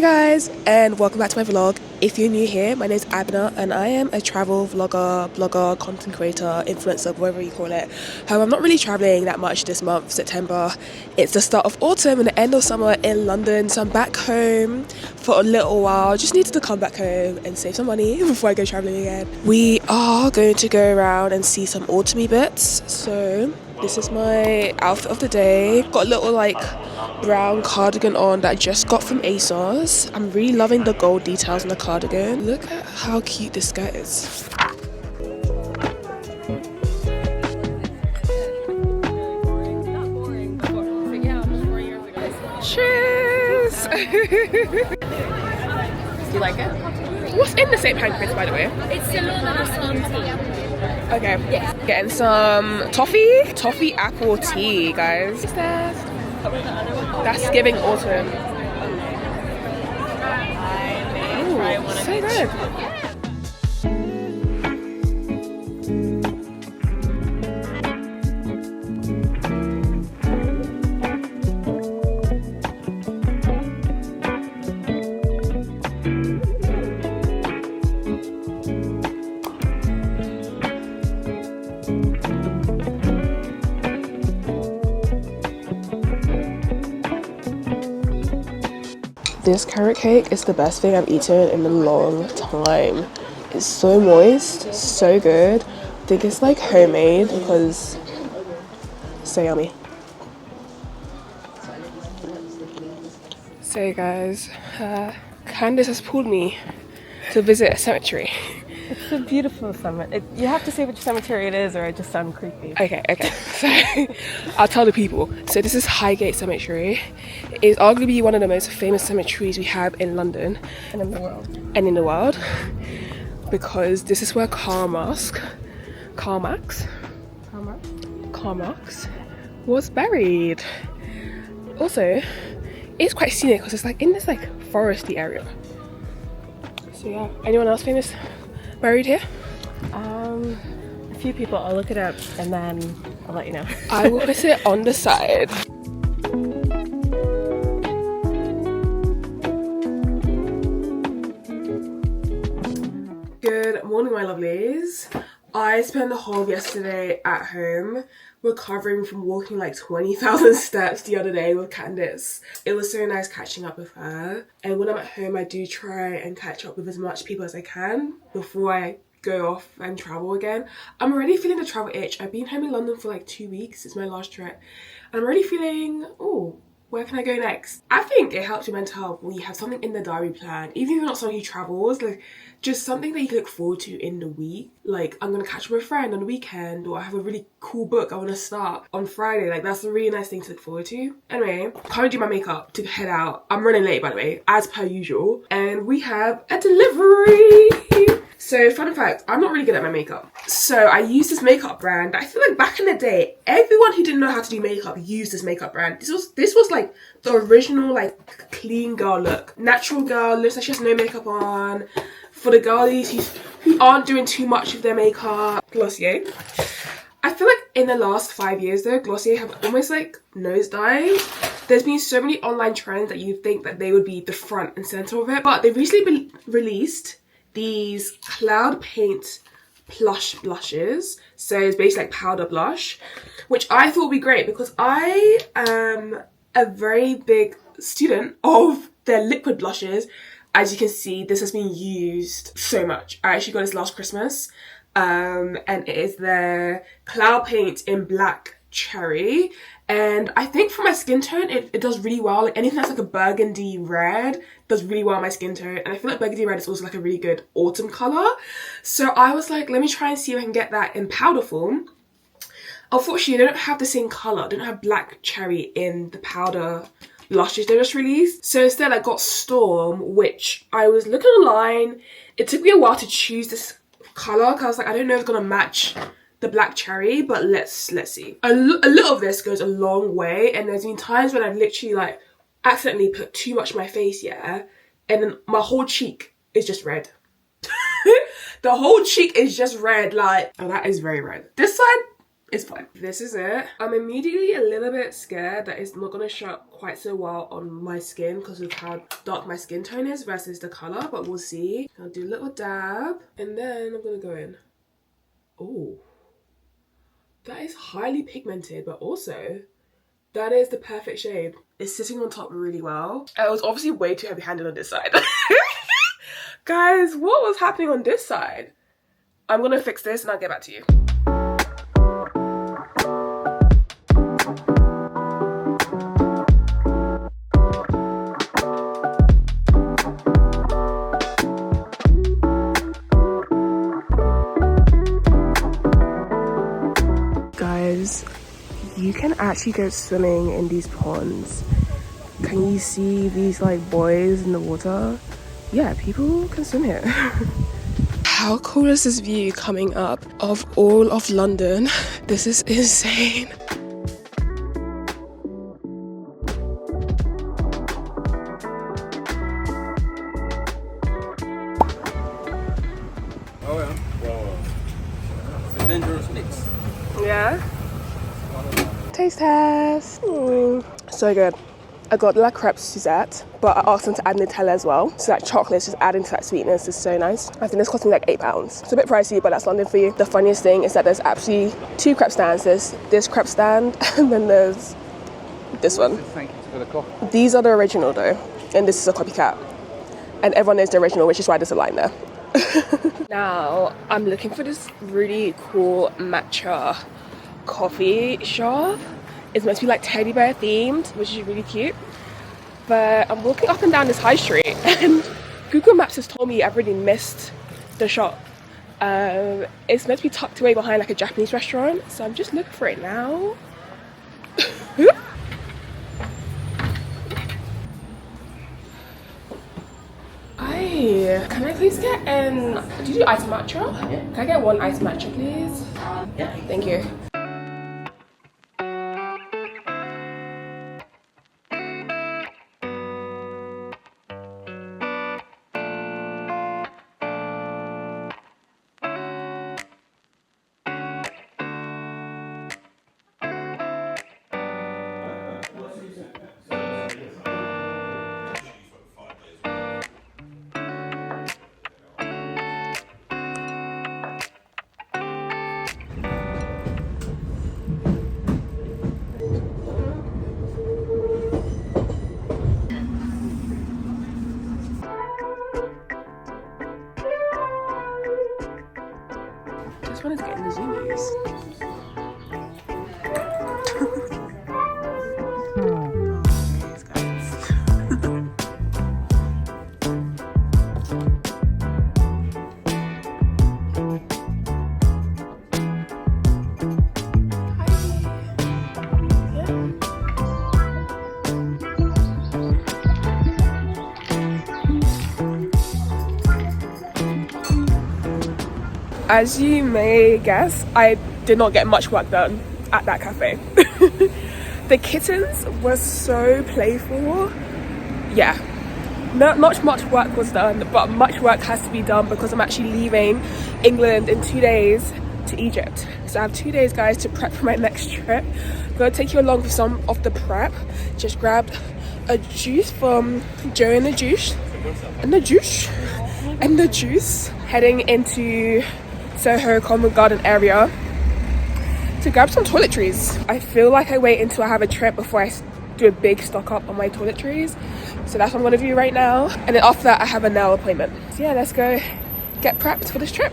Hey guys, and welcome back to my vlog. If you're new here, my name is Abna and I am a travel vlogger, blogger, content creator, influencer, whatever you call it. However, I'm not really traveling that much this month, September. It's the start of autumn and the end of summer in London, so I'm back home for a little while. Just needed to come back home and save some money before I go traveling again. We are going to go around and see some autumny bits. So this is my outfit of the day. Got a little brown cardigan on that I just got from ASOS. I'm really loving the gold details on the cardigan. Look at how cute this skirt is. Cheers! Do you like it? What's in the St. Pancras, by the way? It's similar to swan tea. Okay. Yes. Getting some toffee apple tea, guys. What's that? That's giving autumn. Ooh, so good. This carrot cake is the best thing I've eaten in a long time. It's so moist, so good. I think it's like homemade because it's so yummy. So guys, Candice has pulled me to visit a cemetery. It's a beautiful cemetery. You have to say which cemetery it is or I just sound creepy. Okay. So I'll tell the people. So this is Highgate Cemetery. It is arguably one of the most famous cemeteries we have in London. And in the world. And in the world. Because this is where Karl Marx was buried. Also, it's quite scenic because it's like in this like foresty area. So yeah, anyone else famous buried here? A few people. I'll look it up and then I'll let you know. I will put it on the side. Good morning, my lovelies. I spent the whole of yesterday at home recovering from walking like 20,000 steps the other day with Candice. It was so nice catching up with her. And when I'm at home, I do try and catch up with as much people as I can before I go off and travel again. I'm already feeling the travel itch. I've been home in London for like 2 weeks. It's my last trip. And I'm already feeling, oh, where can I go next? I think it helps your mental health when you have something in the diary plan. Even if you're not someone who travels, like just something that you can look forward to in the week. Like I'm gonna catch up with a friend on the weekend, or I have a really cool book I wanna start on Friday. Like that's a really nice thing to look forward to. Anyway, can't do my makeup to head out. I'm running late, by the way, as per usual. And we have a delivery. So fun fact, I'm not really good at my makeup. So I use this makeup brand. I feel like back in the day, everyone who didn't know how to do makeup used this makeup brand. This was like the original like clean girl look. Natural girl, looks like she has no makeup on. For the girlies who aren't doing too much of their makeup, Glossier. I feel like in the last 5 years though, Glossier have almost like nosedived. There's been so many online trends that you think that they would be the front and center of it. But they've recently released these cloud paint plush blushes. So it's basically like powder blush, which I thought would be great because I am a very big student of their liquid blushes. As you can see, this has been used so much. I actually got this last Christmas, and it is their cloud paint in black cherry. And I think for my skin tone, it does really well. Like anything that's like a burgundy red does really well on my skin tone. And I feel like burgundy red is also like a really good autumn color. So I was like, let me try and see if I can get that in powder form. Unfortunately, they don't have the same color. They don't have black cherry in the powder blushes they just released. So instead I got Storm, which I was looking online. It took me a while to choose this color because I was like, I don't know if it's gonna match the black cherry, but let's see. A little of this goes a long way, and there's been times when I've literally like accidentally put too much on my face, yeah, and then my whole cheek is just red. The whole cheek is just red, like, oh, that is very red. This side, It's fine. This is it. I'm immediately a little bit scared that it's not gonna show up quite so well on my skin because of how dark my skin tone is versus the color, but we'll see. I'll do a little dab and then I'm gonna go in. Oh, that is highly pigmented, but also that is the perfect shade. It's sitting on top really well. I was obviously way too heavy-handed on this side. Guys, what was happening on this side? I'm gonna fix this and I'll get back to you. Guys, you can actually go swimming in these ponds. Can you see these like buoys in the water? Yeah, people can swim here. How cool is this view coming up of all of London? This is insane. Oh yeah. Whoa. It's a dangerous mix. Yeah. Taste test. So good. I got La Crêpe Suzette, but I asked them to add Nutella as well. So that chocolate is just adding to that sweetness is so nice. I think this cost me like £8. It's a bit pricey, but that's London for you. The funniest thing is that there's actually two crepe stands. There's this crepe stand and then there's this one. Thank you for the coffee. These are the original though, and this is a copycat. And everyone knows the original, which is why there's a line there. Now, I'm looking for this really cool matcha coffee shop. It's meant to be like teddy bear themed, which is really cute. But I'm walking up and down this high street and Google Maps has told me I've already missed the shop. It's meant to be tucked away behind like a Japanese restaurant, so I'm just looking for it now. Can I please get do you do iced matcha? Yeah. Can I get one iced matcha please? Yeah. Thank you. Just wanted to get in the zoomies. These guys. As you may guess, I did not get much work done at that cafe. The kittens were so playful. Yeah, not much work was done, but much work has to be done because I'm actually leaving England in 2 days to Egypt. So I have 2 days, guys, to prep for my next trip. I'm gonna take you along for some of the prep. Just grabbed a juice from Joe and the Juice, heading into Soho Common Garden area to grab some toiletries. I feel like I wait until I have a trip before I do a big stock up on my toiletries. So that's what I'm gonna do right now. And then after that, I have a nail appointment. So yeah, let's go get prepped for this trip.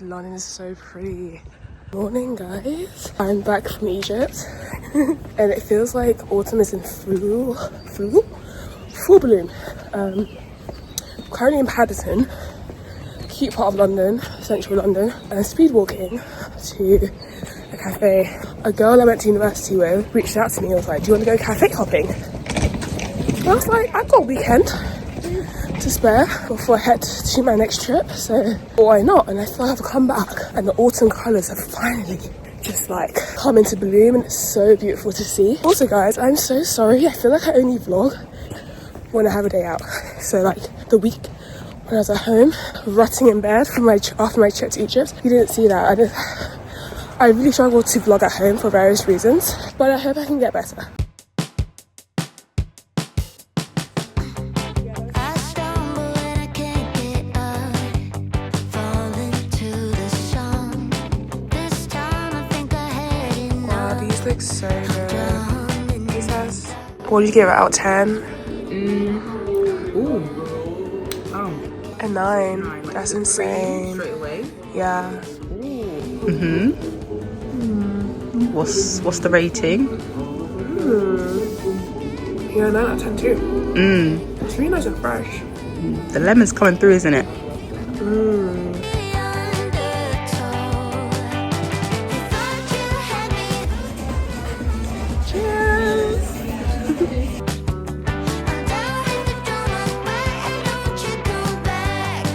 London is so pretty. Morning, guys. I'm back from Egypt and it feels like autumn is in full bloom. Currently in Paddington, cute part of London, central London, and speed walking to a cafe. A girl I went to university with reached out to me and was like, do you want to go cafe hopping? I was like, I've got a weekend to spare before I head to my next trip, so why not? And I thought I've come back and the autumn colours have finally just like come into bloom, and it's so beautiful to see. Also guys, I'm so sorry, I feel like I only vlog when I have a day out. So like the week when I was at home rotting in bed from after my trip to Egypt, you didn't see that. I really struggled to vlog at home for various reasons, but I hope I can get better. Looks so good. He says, what did you give it out of 10? A 9. That's insane. Straight away. Yeah. What's the rating? Yeah, 9 out of 10 too. It's really nice and fresh. The lemon's coming through, isn't it?